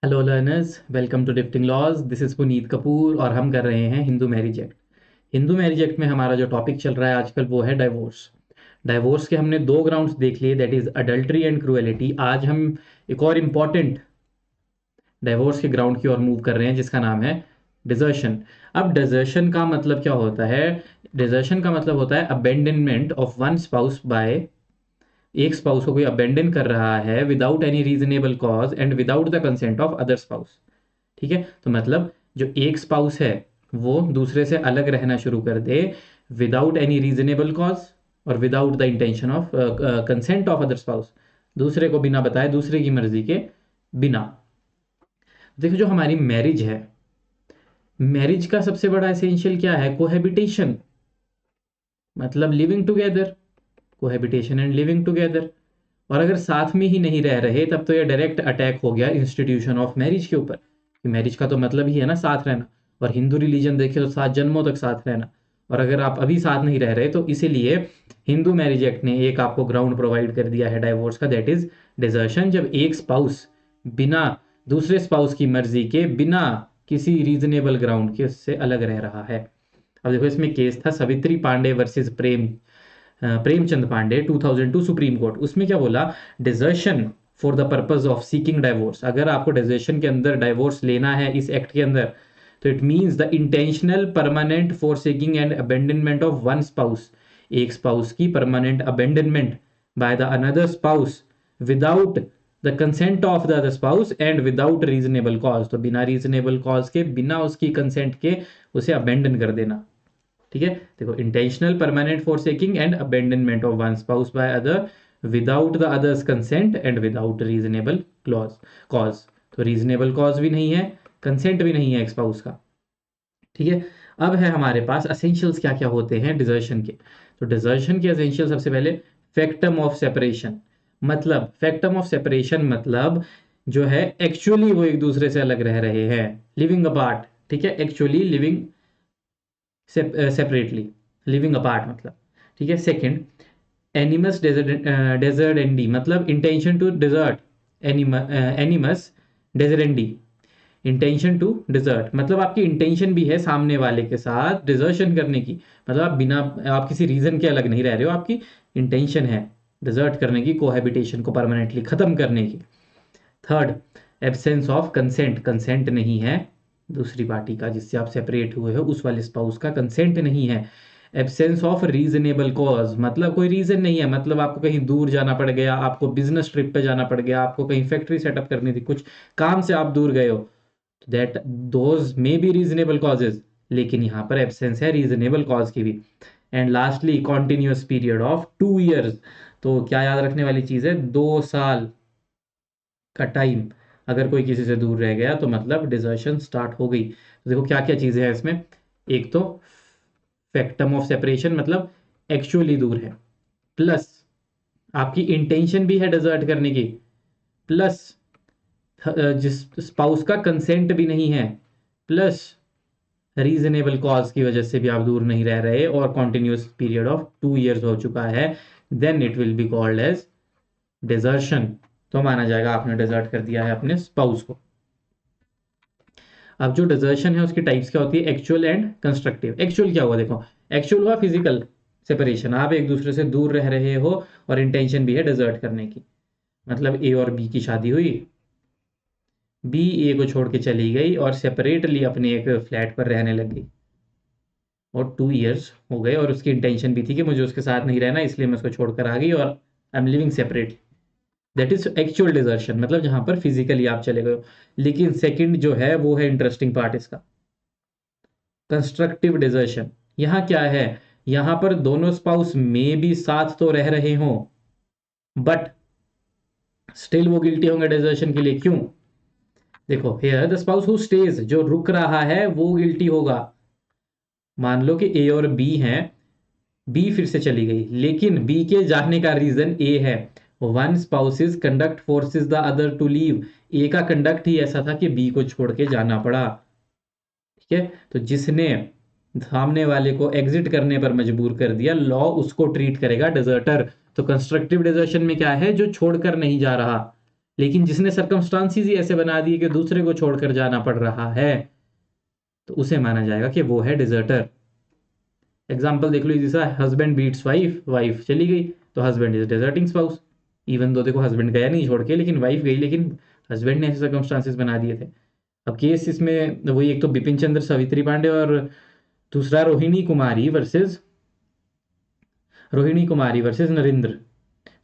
Hello learners, welcome to drafting laws. This is Puneet Kapoor और हम कर रहे हैं Hindu marriage act. Hindu marriage act में हमारा जो टॉपिक चल रहा है आजकल वो है डाइवोर्स। डाइवोर्स के हमने दो ग्राउंड्स देख लिए, that is adultery and cruelty. आज हम एक और इम्पॉर्टेंट डाइवोर्स के ग्राउंड की ओर मूव कर रहे हैं जिसका नाम है डिजर्शन। अब डिजर्शन का मतलब क्या होता है? डिजर्शन का मतलब होता है abandonment of one spouse by, एक स्पाउस को कोई अबेंडन कर रहा है without any reasonable cause and without the consent of other spouse. ठीक है, तो मतलब जो एक स्पाउस है वो दूसरे से अलग रहना शुरू कर दे विदाउट एनी रीजनेबल कॉज और without the intention of consent of other spouse, दूसरे को बिना बताए, दूसरे की मर्जी के बिना। देखो, जो हमारी मैरिज है, मैरिज का सबसे बड़ा एसेंशियल क्या है? कोहैबिटेशन, मतलब living together. Cohabitation and living together. और अगर साथ में ही नहीं रह रहे तब तो ये डायरेक्ट अटैक हो गया इंस्टीट्यूशन ऑफ मैरिज के ऊपर, कि मैरिज का तो मतलब ही है ना साथ रहना। और हिंदू रिलीजन देखे तो 7 जन्मों तक साथ रहना। और अगर आप अभी साथ नहीं रह रहे तो इसीलिए हिंदू मैरिज एक्ट ने एक आपको ग्राउंड प्रोवाइड कर दिया है डाइवोर्स का, दैट इज डिजर्शन। जब एक स्पाउस बिना दूसरे स्पाउस की मर्जी के, बिना किसी रीजनेबल ग्राउंड के उससे अलग रह रहा है। अब देखो, इसमें केस था Savitri Pandey versus Premchand Pandey 2002 Supreme Court. उसमें क्या बोला? Desertion for the purpose of seeking divorce. अगर आपको डिजर्शन के अंदर डाइवोर्स लेना है इस एक्ट के अंदर, तो it means the intentional permanent for seeking and abandonment of one spouse, एक स्पाउस की permanent abandonment by the another spouse without the consent of the other spouse and without reasonable cause. तो बिना reasonable cause के, बिना उसकी consent के उसे abandon कर देना। ठीक है, देखो, intentional permanent forsaking and abandonment of one spouse by other without the other's consent and without reasonable clause cause. तो रीजनेबल कॉज भी नहीं है, कंसेंट भी नहीं है एक स्पाउस का। ठीक है, अब है हमारे पास असेंशियल्स क्या क्या होते हैं डिजर्शन के। तो डिजर्शन के असेंशियल, सबसे पहले फैक्टम ऑफ सेपरेशन। मतलब फैक्टम ऑफ सेपरेशन मतलब जो है एक्चुअली वो एक दूसरे से अलग रह रहे हैं, लिविंग अपार्ट। ठीक है, actually living separately, living apart मतलब। ठीक है, सेकंड, एनिमस डेजर्डेंडी, मतलब intention to desert. Animus deserendi, intention to desert, मतलब आपकी इंटेंशन भी है सामने वाले के साथ डिजर्शन करने की। मतलब आप बिना, आप किसी रीजन के अलग नहीं रह रहे हो, आपकी इंटेंशन है डिजर्ट करने की, कोहैबिटेशन को परमानेंटली खत्म करने की। Third, absence of consent, consent नहीं है दूसरी पार्टी का, जिससे आप सेपरेट हुए हो उस वाले स्पाउस का कंसेंट नहीं है। एब्सेंस ऑफ रीजनेबल कॉज, मतलब कोई रीजन नहीं है, मतलब आपको कहीं दूर जाना पड़ गया, आपको बिजनेस ट्रिप पे जाना पड़ गया, आपको कहीं फैक्ट्री सेटअप करनी थी, कुछ काम से आप दूर गए हो, that those may be reasonable causes, लेकिन यहाँ पर एब्सेंस है रीजनेबल कॉज की भी। And lastly, continuous period of 2 years. तो क्या याद रखने वाली चीज है? 2 साल का टाइम अगर कोई किसी से दूर रह गया तो मतलब डिजर्शन स्टार्ट हो गई। तो देखो क्या क्या चीजें हैं इसमें। एक तो फैक्टम ऑफ सेपरेशन, मतलब एक्चुअली दूर है, प्लस आपकी इंटेंशन भी है डिजर्ट करने की, प्लस जिस स्पाउस का कंसेंट भी नहीं है, प्लस रीजनेबल कॉज की वजह से भी आप दूर नहीं रह रहे और कॉन्टिन्यूस पीरियड ऑफ 2 ईयर्स हो चुका है, then it will be called as desertion. तो माना जाएगा आपने डिजर्ट कर दिया है अपने स्पाउस को। अब जो डिजर्शन है उसकी टाइप्स क्या होती है? Actual and constructive. एक्चुअल क्या हुआ? देखो, एक्चुअल हुआ फिजिकल सेपरेशन, आप एक दूसरे से दूर रह रहे हो और इंटेंशन भी है डिजर्ट करने की। मतलब ए और बी की शादी हुई, बी ए को छोड़ के चली गई और सेपरेटली अपने एक फ्लैट पर रहने लग गई, और 2 ईयर्स हो गए और उसकी इंटेंशन भी थी कि मुझे उसके साथ नहीं रहना, इसलिए मैं उसको छोड़कर आ गई और I am living separate. That is actual desertion, मतलब जहां पर फिजिकली आप चले गए हो। लेकिन सेकंड जो है वो है इंटरेस्टिंग पार्ट इसका, कंस्ट्रक्टिव डिजर्शन। यहां क्या है? यहां पर दोनों स्पाउस में भी साथ तो रह रहे हों, बट स्टिल वो गिल्टी होंगे डिजर्शन के लिए। क्यों? देखो, here the spouse who stays, जो रुक रहा है वो गिल्टी होगा। मान लो कि ए और बी हैं, बी फिर से चली गई, लेकिन बी के जाने का रीजन ए है। One spouse's conduct forces the other to leave. A का कंडक्ट ही ऐसा था कि बी को छोड़ के जाना पड़ा। ठीक है, तो जिसने सामने वाले को एग्जिट करने पर मजबूर कर दिया, लॉ उसको ट्रीट करेगा डिजर्टर। तो कंस्ट्रक्टिव डिजर्शन में क्या है? जो छोड़कर नहीं जा रहा, लेकिन जिसने सर्कमस्टांसिस ही ऐसे बना दिए कि दूसरे को छोड़कर जाना पड़ रहा है, तो उसे माना जाएगा कि वो है डिजर्टर। एग्जाम्पल देख लो, जैसा हस्बैंड बीट्स वाइफ, वाइफ चली गई, तो husband is deserting spouse. Even though देखो हस्बैंड गया नहीं छोड़ के, लेकिन वाइफ गई, लेकिन हस्बैंड ने ऐसे सर्कमस्टांसिस बना दिए थे। अब केस इसमें वही, एक तो बिपिन चंद्र सवित्री पांडे और दूसरा रोहिणी कुमारी वर्सेस नरेंद्र,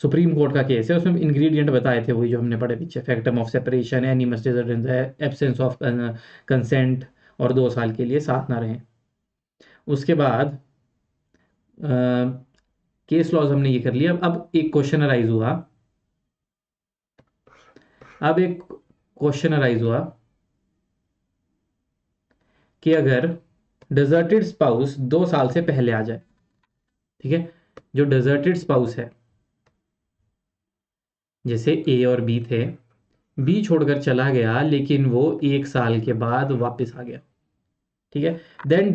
सुप्रीम कोर्ट का केस है। उसमें इंग्रेडिएंट बताए थे वही जो हमने पढ़े पीछे, फैक्टम ऑफ सेपरेशन है, एनिमस डिजर्टेंस है, एब्सेंस ऑफ कंसेंट, और 2 साल के लिए साथ ना रहें। उसके बाद केस लॉज हमने ये कर लिया। अब एक क्वेश्चन अराइज हुआ, कि अगर डिजर्टेड स्पाउस 2 साल से पहले आ जाए, ठीक है, जो डिजर्टेड स्पाउस है, जैसे ए और बी थे, बी छोड़कर चला गया लेकिन वो 1 साल के बाद वापस आ गया, ठीक है, देन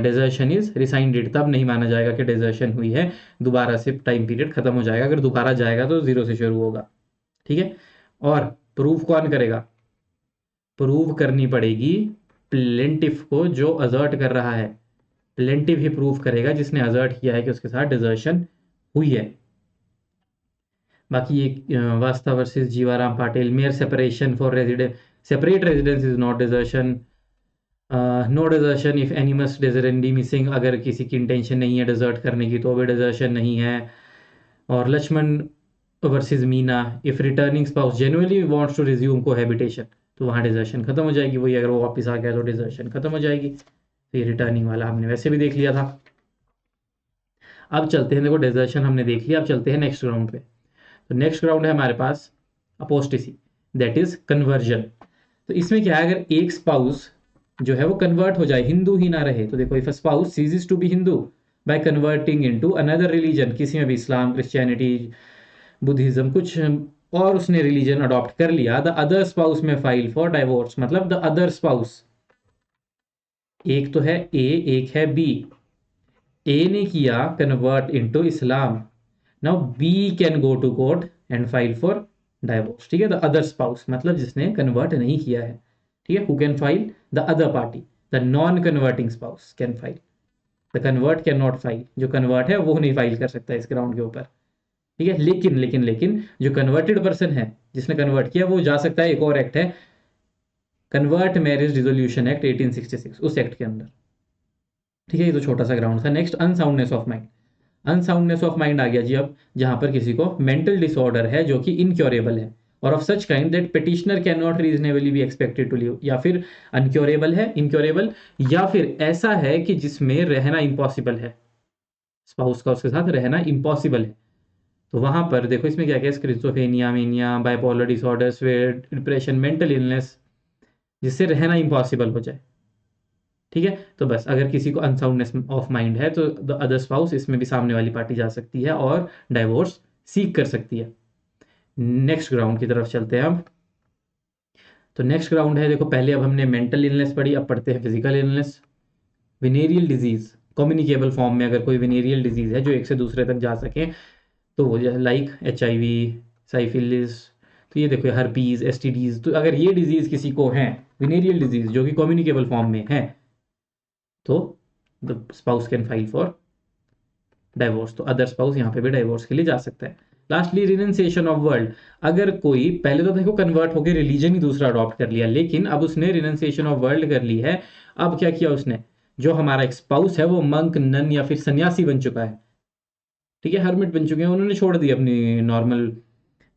डिजर्शन इज रिसाइंडेड। तब नहीं माना जाएगा कि डिजर्शन हुई है, दोबारा से टाइम पीरियड खत्म हो जाएगा। अगर दोबारा जाएगा तो 0 से शुरू होगा, ठीक है। और प्रूफ कौन करेगा? प्रूव करनी पड़ेगी प्लेंटिफ को, जो अजर्ट कर रहा है। प्लेंटिफ ही प्रूफ करेगा जिसने अजर्ट किया है कि उसके साथ डिजर्शन हुई है। बाकी ये Vasta versus Jeevaram Patil, mere separation for resident, separate residence is not desertion, no desertion if animus deserendi missing, अगर किसी की इंटेंशन नहीं है डिजर्ट करने की तो भी डिजर्शन नहीं है। और Lakshman versus Meena, if returning spouse genuinely wants to resume cohabitation, तो वहाँ डिजर्शन खत्म हो जाएगी। वही अगर वो वापस आ गया तो डिजर्शन खत्म हो जाएगी। तो ये रिटर्निंग वाला हमने वैसे भी देख लिया था। अब चलते हैं, देखो डिजर्शन हमने देख लिया, अब चलते हैं नेक्स्ट ग्राउंड पे। तो नेक्स्ट ग्राउंड है हमारे पास अपोस्टेसी, दैट इज कन्वर्जन। तो इसमें क्या है, अगर एक स्पाउस जो है वो कन्वर्ट हो जाए, हिंदू ही ना रहे, तो देखो if a spouse ceases to be Hindu by converting into another religion, किसी में भी इस्लाम, क्रिश्चियनिटी, बुद्धिज्म, कुछ और उसने रिलीजन अडॉप्ट कर लिया, द अदर स्पाउस में फाइल फॉर डाइवोर्स। मतलब द अदर स्पाउस, एक तो है ए, एक है बी। ए ने किया convert into Islam, now B can go to court and file for divorce, ठीक है। द अदर स्पाउस मतलब जिसने कन्वर्ट नहीं किया है, ठीक है, who can file, the other party, the non converting spouse can file, the convert can not file. जो कन्वर्ट है वो नहीं फाइल कर सकता इस ग्राउंड के ऊपर, ठीक है। लेकिन जो कन्वर्टेड पर्सन है, जिसने कन्वर्ट किया, वो जा सकता है। एक और एक्ट है, कन्वर्ट मैरिज रिजोल्यूशन एक्ट 1866, उस एक्ट के अंदर, ठीक है। ये तो छोटा सा ग्राउंड था। Next, unsoundness of mind. Unsoundness of mind आ गया जी। अब जहां पर किसी को मेंटल डिसऑर्डर है जो कि इनक्योरेबल है, और of such kind that petitioner cannot reasonably be expected to live, या फिर अनक्योरेबल है, इनक्योरेबल, या फिर ऐसा है कि जिसमें रहना इम्पॉसिबल है, स्पाउस का उसके साथ रहना इम्पॉसिबल है। तो वहां पर देखो इसमें क्या क्या, schizophrenia, mania, bipolar disorders, depression, mental illness, जिससे रहना इम्पॉसिबल हो जाए, ठीक है। तो बस अगर किसी को अनसाउंडनेस ऑफ माइंड है तो द अदर स्पाउस, इसमें भी सामने वाली पार्टी जा सकती है और डाइवोर्स सीक कर सकती है। नेक्स्ट ग्राउंड की तरफ चलते हैं अब। तो नेक्स्ट ग्राउंड है, देखो पहले अब हमने मेंटल इलनेस पढ़ी, अब पढ़ते हैं physical illness. Venereal disease, communicable form में अगर कोई विनेरियल डिजीज है जो एक से दूसरे तक जा सके, तो वो लाइक HIV, साइफिलिस, तो ये देखो हर्पीज, STDs, तो अगर ये डिजीज किसी को है, विनेरियल डिजीज जो कि कम्युनिकेबल फॉर्म में है, तो the spouse can file for divorce. तो अदर स्पाउस यहाँ पे भी डाइवोर्स के लिए जा सकता है। Lastly, renunciation of world. अगर कोई पहले तो देखो कन्वर्ट होकर रिलीजन ही दूसरा अडॉप्ट कर लिया, लेकिन अब उसने रिनंसिएशन ऑफ वर्ल्ड कर ली है। अब क्या किया उसने, जो हमारा एक स्पाउस है वो मंक, नन या फिर सन्यासी बन चुका है, ठीक है, हर्मिट बन चुके हैं, उन्होंने छोड़ दी अपनी नॉर्मल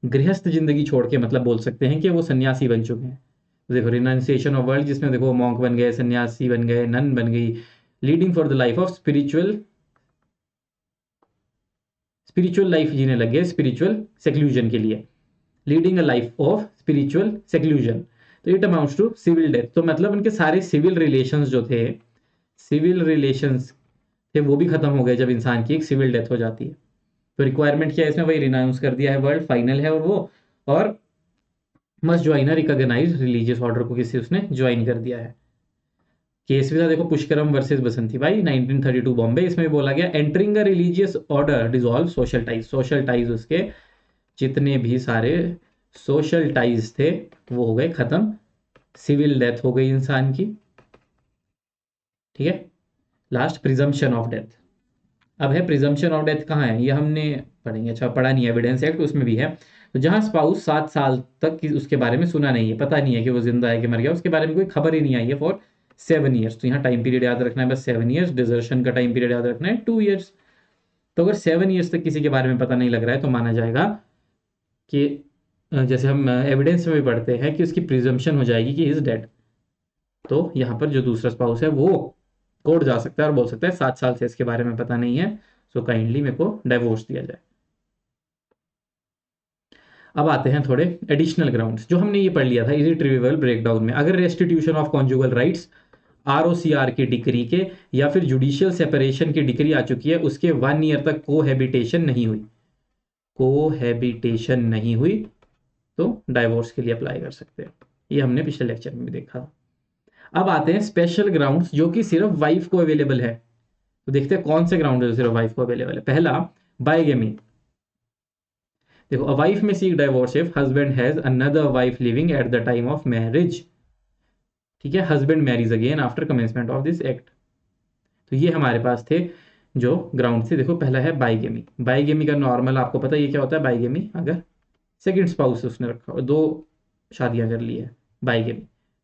गृहस्थ जिंदगी छोड़ के, मतलब बोल सकते हैं कि वो सन्यासी बन चुके हैं। तो देखो रिनाउंसिएशन ऑफ वर्ल्ड, जिसमें देखो मॉन्क बन गए, सन्यासी बन गए, नन बन गई, leading for the life of spiritual life जीने लग गए, स्पिरिचुअल सेक्लूजन के लिए, leading a life of spiritual seclusion. तो it amounts to civil death. तो मतलब उनके सारे सिविल रिलेशंस जो थे, सिविल रिलेशंस थे, वो भी खत्म हो गए जब इंसान की एक सिविल डेथ हो जाती है। तो रिक्वायरमेंट क्या है इसमें, वही रिनाउंस कर दिया है वर्ल्ड, फाइनल है, और वो और must join recognise religious order को किसी उसने ज्वाइन कर दिया है। केस भी था देखो, पुष्करम वर्सेस बसंती भाई, 1932 बॉम्बे। इसमें बोला गया, entering a religious order dissolve social ties. Social ties उसके जितने भी सारे सोशल टाइज थे वो हो गए खत्म, सिविल डेथ हो गई इंसान की, ठीक है। Last presumption of death. अब है प्रिजम्पशन ऑफ डेथ कहाँ है, ये हमने पढ़ेंगे, अच्छा पढ़ा नहीं है, एविडेंस एक्ट उसमें भी है। तो जहां स्पाउस 7 साल तक की उसके बारे में सुना नहीं है, पता नहीं है कि वो जिंदा है कि मर गया, उसके बारे में कोई खबर ही नहीं आई है फॉर 7 ईयर्स, तो यहाँ टाइम पीरियड याद रखना है बस 7 ईयर्स। डिजर्शन का टाइम पीरियड याद रखना है 2 ईयर्स। तो अगर 7 ईयर्स तक किसी के बारे में पता नहीं लग रहा है तो माना जाएगा कि जैसे हम एविडेंस में भी पढ़ते हैं कि उसकी प्रिजम्पशन हो जाएगी कि इज डेड। तो यहाँ पर जो दूसरा स्पाउस है वो कोर्ट जा सकता है और बोल सकता है 7 साल से इसके बारे में पता नहीं है, सो काइंडली मेरे को डाइवोर्स दिया जाए। अब आते हैं थोड़े एडिशनल ग्राउंड्स जो हमने ये पढ़ लिया था इजी ट्रिवियल ब्रेकडाउन में। अगर रेस्टिट्यूशन ऑफ कॉन्जुगल राइट्स आरओसीआर की डिग्री के या फिर जुडिशियल सेपरेशन की डिग्री आ चुकी है, उसके 1 ईयर तक कोहैबिटेशन नहीं हुई, कोहैबिटेशन नहीं हुई तो डाइवोर्स के लिए अप्लाई कर सकते हैं। ये हमने पिछले लेक्चर में भी देखा। अब आते हैं स्पेशल ग्राउंड्स जो कि सिर्फ वाइफ को अवेलेबल है। तो देखते हैं कौन से ग्राउंड है जो सिर्फ वाइफ को अवेलेबल है। पहला, बाइगेमी। देखो, अ वाइफ में seek divorce if husband has another wife living at the time of marriage, ठीक है। Husband marriage again after commencement of this act. तो ये हमारे पास थे जो ग्राउंड थे। देखो, पहला है बाइगेमी। बाइगेमी का नॉर्मल आपको पता है ये क्या होता है। बाइगेमी अगर सेकंड स्पाउस उसने रखा और 2 शादियां कर ली है, बाइगेमी,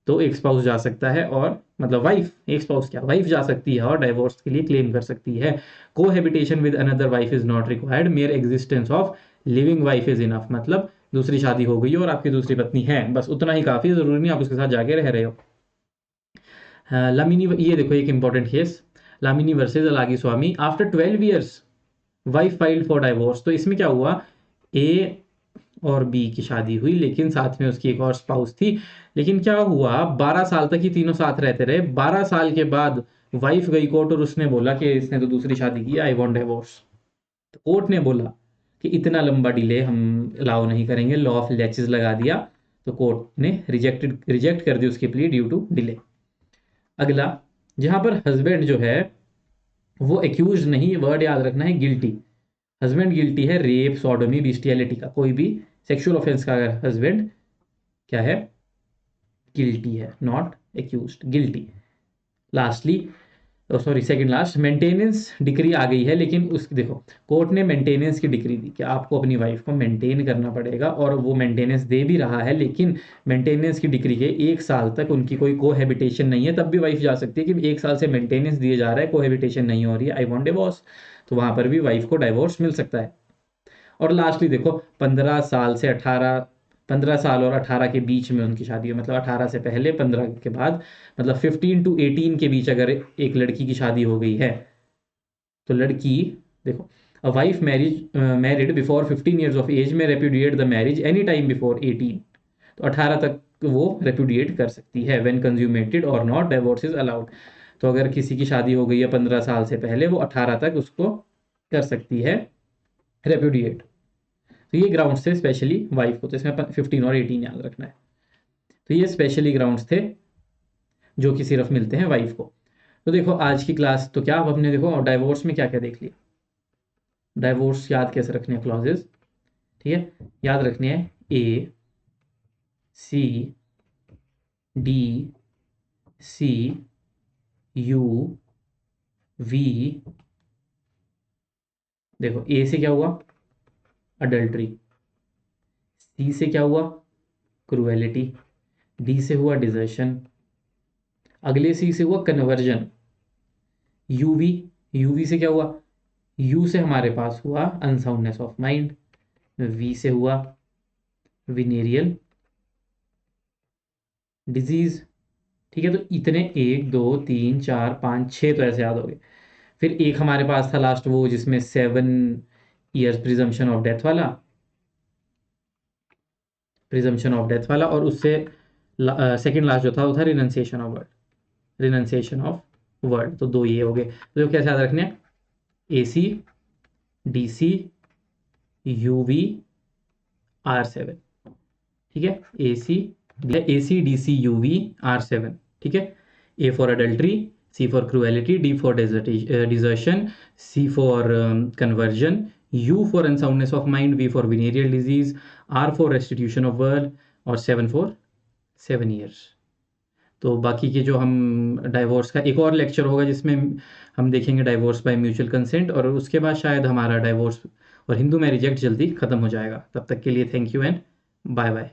तो एक स्पाउस जा सकता है और मतलब वाइफ, एक स्पाउस क्या वाइफ जा सकती है और डाइवोर्स के लिए क्लेम कर सकती है। Cohabitation with another wife is not required, mayor existence of living wife is enough. मतलब दूसरी शादी हो गई और आपकी दूसरी पत्नी है, बस उतना ही काफी, जरूरी नहीं आप उसके साथ जाके रह रहे हो। लामिनी, ये देखो एक important case, Lamini versus Alagi Swami. After 12 years wife filed for divorce. तो इसमें क्या हुआ, ए और बी की शादी हुई लेकिन साथ में उसकी एक और स्पाउस थी, लेकिन क्या हुआ 12 साल तक ही तीनों साथ रहते रहे। 12 साल के बाद वाइफ गई कोर्ट और उसने बोला कि इसने तो दूसरी शादी की, आई वांट डिवोर्स। तो कोर्ट ने बोला कि इतना लंबा डिले हम अलाउ नहीं करेंगे, लॉ ऑफ लैचेस लगा दिया। तो कोर्ट ने रिजेक्ट कर दी उसकी प्ली ड्यू टू डिले। अगला, जहां पर हस्बैंड जो है वो एक्यूज नहीं, वर्ड याद रखना है गिल्टी। हस्बैंड गिल्टी है रेप, सॉडोमी, बिस्टियलिटी का, कोई भी सेक्सुअल ऑफेंस का अगर हस्बैंड क्या है, गिल्टी है, not accused, guilty. Lastly, sorry second last, maintenance decree आ गई है, लेकिन उस देखो कोर्ट ने मेंटेनेंस की डिक्री दी कि आपको अपनी वाइफ को मेंटेन करना पड़ेगा और वो मेंटेनेंस दे भी रहा है, लेकिन मेंटेनेंस की डिक्री के 1 साल तक उनकी कोई कोहैबिटेशन नहीं है, तब भी वाइफ जा सकती है कि 1 साल से मेंटेनेंस दिए जा रहा है, कोहैबिटेशन नहीं हो रही है, आई वांट डिवोर्स। तो वहां पर भी वाइफ को डाइवोर्स मिल सकता है। और लास्टली देखो, 15 साल और 18 के बीच में उनकी शादी हो, मतलब 18 से पहले 15 के बाद, मतलब 15 to 18 के बीच अगर एक लड़की की शादी हो गई है तो लड़की, देखो, a wife married before 15 years of age में repudiate the marriage any time before 18। तो 18 तक वो रेप्यूडिएट कर सकती है, व्हेन कंज्यूमेटेड और नॉट डिवोर्स इज अलाउड। तो अगर किसी की शादी हो गई है 15 साल से पहले, वो 18 तक उसको कर सकती है रेप्यूडिएट। तो ये ग्राउंड्स थे स्पेशली वाइफ को, तो इसमें 15 और 18 याद रखना है। तो ये स्पेशली ग्राउंड्स थे जो कि सिर्फ मिलते हैं वाइफ को। तो देखो आज की क्लास तो क्या, अब हमने देखो डाइवोर्स में क्या क्या देख लिया। डाइवोर्स याद कैसे रखने हैं, क्लॉजेस, ठीक है, याद रखने हैं A C D C U V. देखो ए से क्या हुआ, अडल्ट्री। सी से क्या हुआ, क्रुएलिटी। डी से हुआ डिजर्शन। अगले सी से हुआ कन्वर्जन। यूवी, यूवी से क्या हुआ, यू से हमारे पास हुआ अनसाउंडनेस ऑफ माइंड। वी से हुआ विनेरियल डिजीज, ठीक है। तो इतने 1 2 3 4 5 6 तो ऐसे याद हो गए। फिर एक हमारे पास था लास्ट वो जिसमें 7 ईयर्स प्रिजम्पशन ऑफ डेथ वाला, प्रिजम्पशन ऑफ डेथ वाला, और उससे सेकंड लास्ट जो था वो था renunciation of word, renunciation of word. तो 2 ये हो गए। तो कैसे याद रखने हैं, A C D C U V R7, ठीक है। A C D C U V R7, ठीक है। A for adultery, C for cruelty, D for desertion, C for conversion, U for unsoundness of mind, V for venereal disease, R for restitution of word और 7 for 7 years. तो बाकी के जो हम divorce का एक और लेक्चर होगा जिसमें हम देखेंगे डाइवोर्स बाय म्यूचुअल कंसेंट, और उसके बाद शायद हमारा डाइवोर्स और हिंदू मैरिज एक्ट जल्दी ख़त्म हो जाएगा। तब तक के लिए thank you and bye bye.